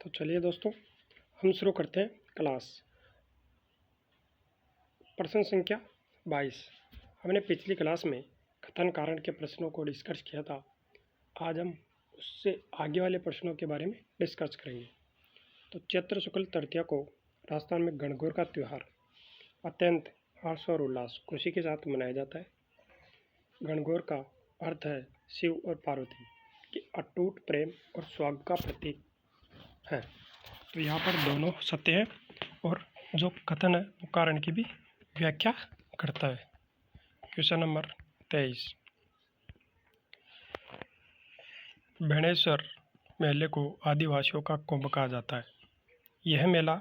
तो चलिए दोस्तों, हम शुरू करते हैं क्लास। प्रश्न संख्या 22। हमने पिछली क्लास में कथन कारण के प्रश्नों को डिस्कस किया था। आज हम उससे आगे वाले प्रश्नों के बारे में डिस्कस करेंगे। तो चैत्र शुक्ल तृतीया को राजस्थान में गणगौर का त्यौहार अत्यंत हर्ष और उल्लास खुशी के साथ मनाया जाता है। गणगौर का अर्थ है शिव और पार्वती के अटूट प्रेम और स्वाग का प्रतीक है। तो यहाँ पर दोनों सत्य हैं और जो कथन है वो कारण की भी व्याख्या करता है। Question number 23। बेणेश्वर मेले को आदिवासियों का कुंभ कहा जाता है। यह मेला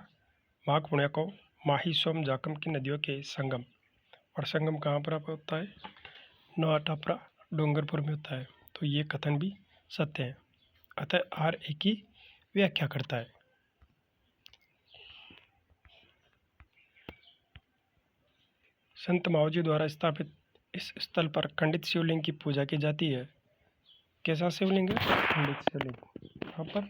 माघ पुण्य को माही सोम जाकम की नदियों के संगम, और संगम कहाँ पर होता है? नौटापरा डूंगरपुर में होता है। तो ये कथन भी सत्य है, अतः आर ए की व्याख्या करता है। संत माओजी द्वारा स्थापित इस स्थल पर खंडित शिवलिंग की पूजा की जाती है। कैसा शिवलिंग है? खंडित शिवलिंग। यहाँ पर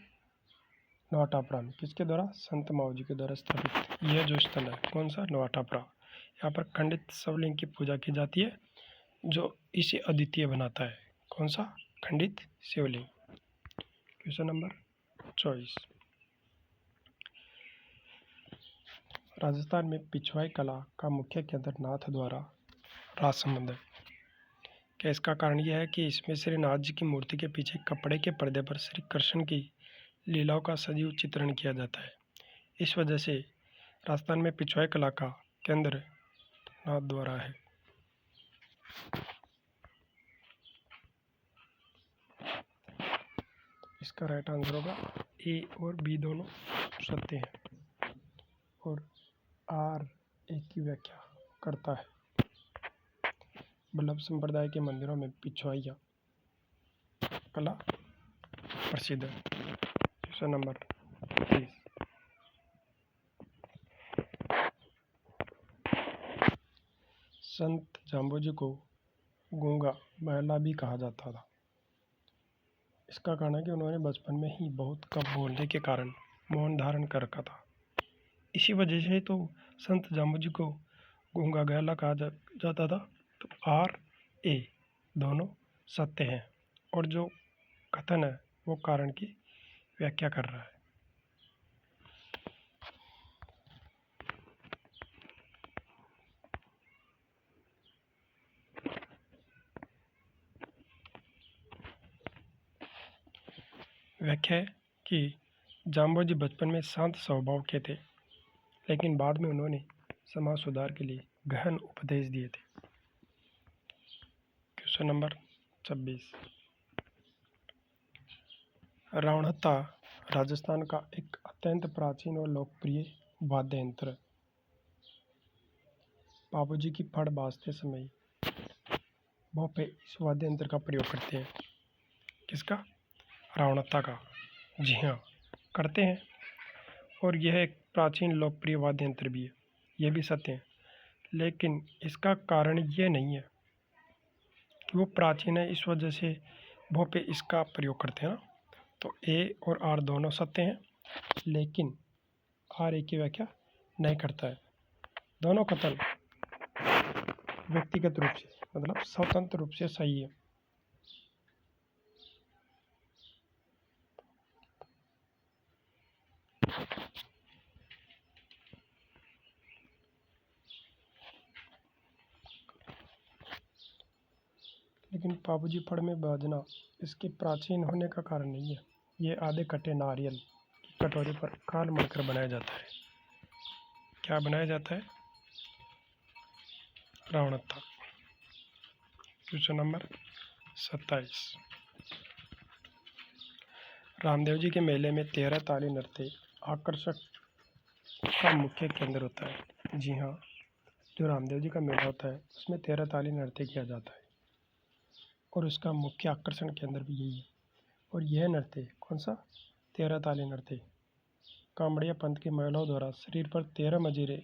नौटापरा में किसके द्वारा? संत माओजी के द्वारा स्थापित यह जो स्थल है, कौन सा? नौटापरा। यहाँ पर खंडित शिवलिंग की पूजा की जाती है जो इसे अद्वितीय बनाता है। कौन सा? खंडित शिवलिंग। Question number 24। राजस्थान में पिछवाई कला का मुख्य केंद्र नाथ द्वारा राजसमंद है। क्या इसका कारण यह है कि इसमें श्री नाथ जी की मूर्ति के पीछे कपड़े के पर्दे पर श्री कृष्ण की लीलाओं का सजीव चित्रण किया जाता है। इस वजह से राजस्थान में पिछवाई कला का केंद्र नाथ द्वारा है। इसका राइट आंसर होगा ए और बी दोनों सत्य हैं और आर ए की व्याख्या करता है। बल्लभ संप्रदाय के मंदिरों में पिछवाइया कला प्रसिद्ध है। Question number 30। संत जाम्बोजी को गूंगा बहला भी कहा जाता था। इसका कारण है कि उन्होंने बचपन में ही बहुत कम बोलने के कारण मौन धारण कर रखा था। इसी वजह से तो संत जाम्बोजी को गूंगा गहला कहा जाता था। तो आर ए दोनों सत्य हैं और जो कथन है वो कारण की व्याख्या कर रहा है। व्याख्या है कि जाम्बोजी बचपन में शांत स्वभाव के थे, लेकिन बाद में उन्होंने समाज सुधार के लिए गहन उपदेश दिए थे। Question number 26। रावणहत्था राजस्थान का एक अत्यंत प्राचीन और लोकप्रिय वाद्य यंत्र है। बाबूजी की फड़ बाजते समय भोपे इस वाद्य यंत्र का प्रयोग करते हैं। किसका? रावणहत्था का। जी हाँ, करते हैं और यह एक प्राचीन लोकप्रिय वाद्य यंत्र भी है। यह भी सत्य है, लेकिन इसका कारण यह नहीं है कि वो प्राचीन है इस वजह से भोपे इसका प्रयोग करते हैं ना। तो ए और आर दोनों सत्य हैं, लेकिन आर ए की व्याख्या नहीं करता है। दोनों कथन व्यक्तिगत रूप से मतलब स्वतंत्र रूप से सही है। लेकिन बाबूजी फड़ में बाजना इसके प्राचीन होने का कारण नहीं है। ये आधे कटे नारियल की कटोरी पर काल मढ़कर बनाया जाता है। क्या बनाया जाता है? रावणहत्था। Question number 27। रामदेव जी के मेले में 13 ताली नृत्य आकर्षक का मुख्य केंद्र होता है। जी हाँ, जो रामदेव जी का मेला होता है उसमें 13 ताली नृत्य किया जाता है और उसका मुख्य आकर्षण केंद्र भी यही है। और यह नृत्य कौन सा? 13 ताली नृत्य कामड़िया पंथ के महिलाओं द्वारा शरीर पर 13 मजीरे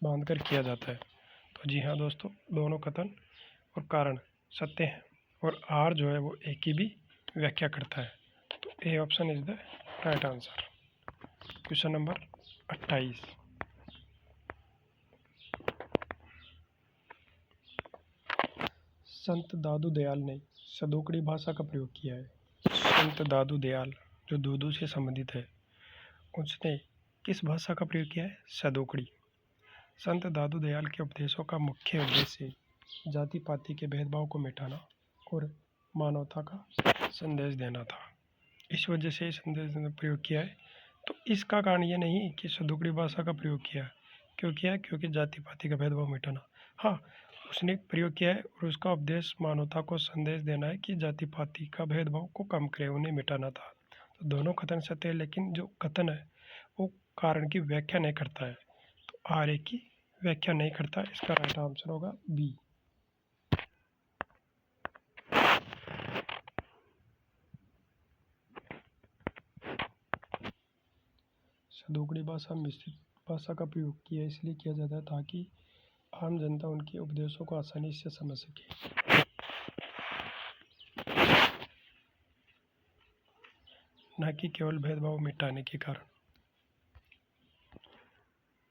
बांधकर किया जाता है। तो जी हाँ दोस्तों, दोनों कथन और कारण सत्य हैं और आर जो है वो ए की भी व्याख्या करता है। तो A option is the right answer. Question number 28। संत दादू दयाल ने सदोकड़ी भाषा का प्रयोग किया है। संत दादू दयाल जो दूदू से संबंधित है, उसने किस भाषा का प्रयोग किया है? सदोकड़ी। संत दादू दयाल के उपदेशों का मुख्य उद्देश्य जाति पाति के भेदभाव को मिटाना और मानवता का संदेश देना था। इस वजह से संदेश प्रयोग किया है। तो इसका कारण ये नहीं कि सदोकड़ी भाषा का प्रयोग किया। क्यों किया? क्योंकि जाति पाति का भेदभाव मिटाना। हाँ, उसने प्रयोग किया है और उसका उद्देश्य मानवता को संदेश देना है कि जाति पाति का भेदभाव को कम करे, उन्हें मिटाना था। तो दोनों कथन सत्य है, लेकिन जो कथन है वो कारण की व्याख्या नहीं करता है। तो आर्य की व्याख्या नहीं करता। इसका राइट आंसर होगा बी। सदोकड़ी भाषा मिश्रित भाषा का प्रयोग किया इसलिए किया जाता है ताकि आम जनता उनके उपदेशों को आसानी से समझ सके, न कि केवल भेदभाव मिटाने के कारण।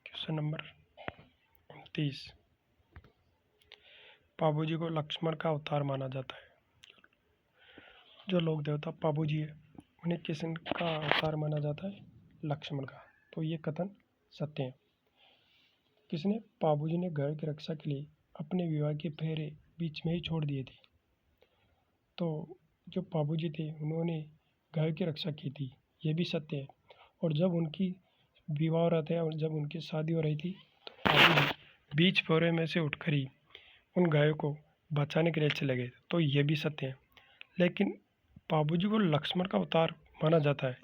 Question number 29। पाबूजी को लक्ष्मण का अवतार माना जाता है। जो लोक देवता पाबूजी है, उन्हें किसका अवतार माना जाता है? लक्ष्मण का। तो ये कथन सत्य है। किसने? पाबूजी ने गायों की रक्षा के लिए अपने विवाह के फेरे बीच में ही छोड़ दिए थे। तो जो पाबूजी थे उन्होंने गायों की रक्षा की थी, ये भी सत्य है। और जब उनकी विवाह हो रहा था और जब उनकी शादी हो रही थी, तो पाबूजी बीच फेरे में से उठकर ही उन गायों को बचाने के लिए चले गए। तो ये भी सत्य है। लेकिन पाबूजी को लक्ष्मण का अवतार माना जाता है,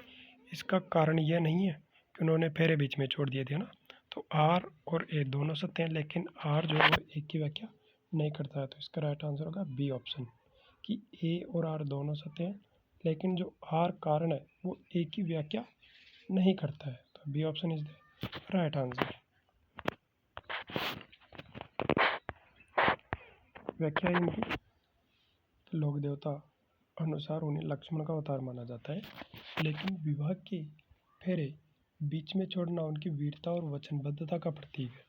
इसका कारण यह नहीं है कि उन्होंने फेरे बीच में छोड़ दिए थे ना। तो आर और ए दोनों सत्य हैं, लेकिन आर जो है एक की व्याख्या नहीं करता है। तो इसका राइट आंसर होगा बी ऑप्शन, कि ए और आर दोनों सत्य हैं, लेकिन जो आर कारण है वो ए की व्याख्या नहीं करता है। तो B option is the right answer. व्याख्या इनकी लोक देवता अनुसार उन्हें लक्ष्मण का अवतार माना जाता है, लेकिन विवाह के फेरे बीच में छोड़ना उनकी वीरता और वचनबद्धता का प्रतीक है।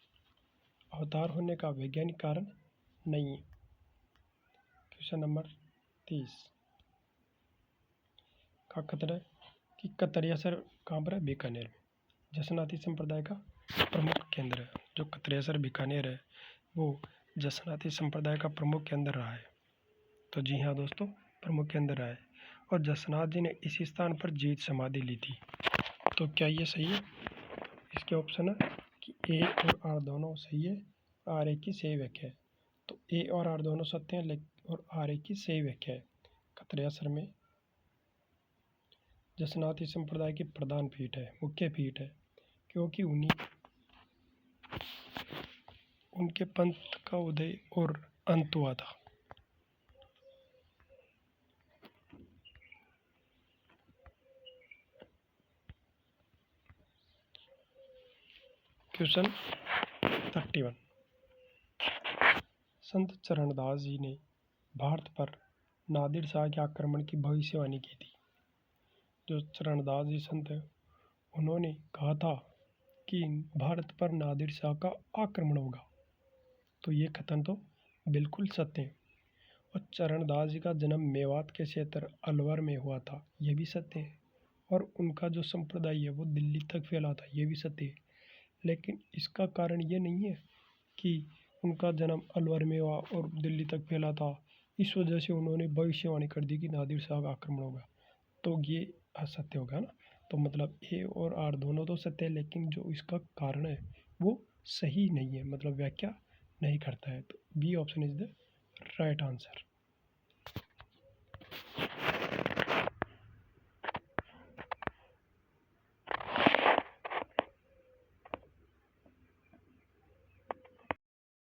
अवतार होने का वैज्ञानिक कारण नहीं है। क्वेश्चन नंबर 30 का कथन है कि कतरियासर कहाँ पर है? बीकानेर में। जसनाती संप्रदाय का प्रमुख केंद्र है। जो कतरियासर बीकानेर है वो जसनाती संप्रदाय का प्रमुख केंद्र रहा है। तो जी हाँ दोस्तों, प्रमुख केंद्र रहा है। और जसनाथ जी ने इसी स्थान पर जीवित समाधि ली थी। तो क्या ये सही है? इसके ऑप्शन है कि ए और आर दोनों सही है, आर ए की सही व्याख्या है। तो ए और आर दोनों सत्य हैं और आर ए की सही व्याख्या है। कतरियासर में जसनाती संप्रदाय की प्रधान पीठ है, मुख्य पीठ है, क्योंकि उनके पंथ का उदय और अंत हुआ था। क्वेश्चन 31। संत चरणदास जी ने भारत पर नादिर शाह के आक्रमण की भविष्यवाणी की थी। जो चरणदास जी संत है उन्होंने कहा था कि भारत पर नादिर शाह का आक्रमण होगा। तो ये कथन तो बिल्कुल सत्य है। और चरणदास जी का जन्म मेवात के क्षेत्र अलवर में हुआ था, ये भी सत्य है। और उनका जो संप्रदाय है वो दिल्ली तक फैला था, ये भी सत्य है। लेकिन इसका कारण ये नहीं है कि उनका जन्म अलवर में हुआ और दिल्ली तक फैला था, इस वजह से उन्होंने भविष्यवाणी कर दी कि नादिर शाह का आक्रमण होगा। तो ये असत्य होगा ना। तो मतलब ए और आर दोनों तो सत्य है, लेकिन जो इसका कारण है वो सही नहीं है, मतलब व्याख्या नहीं करता है। तो B option is the right answer.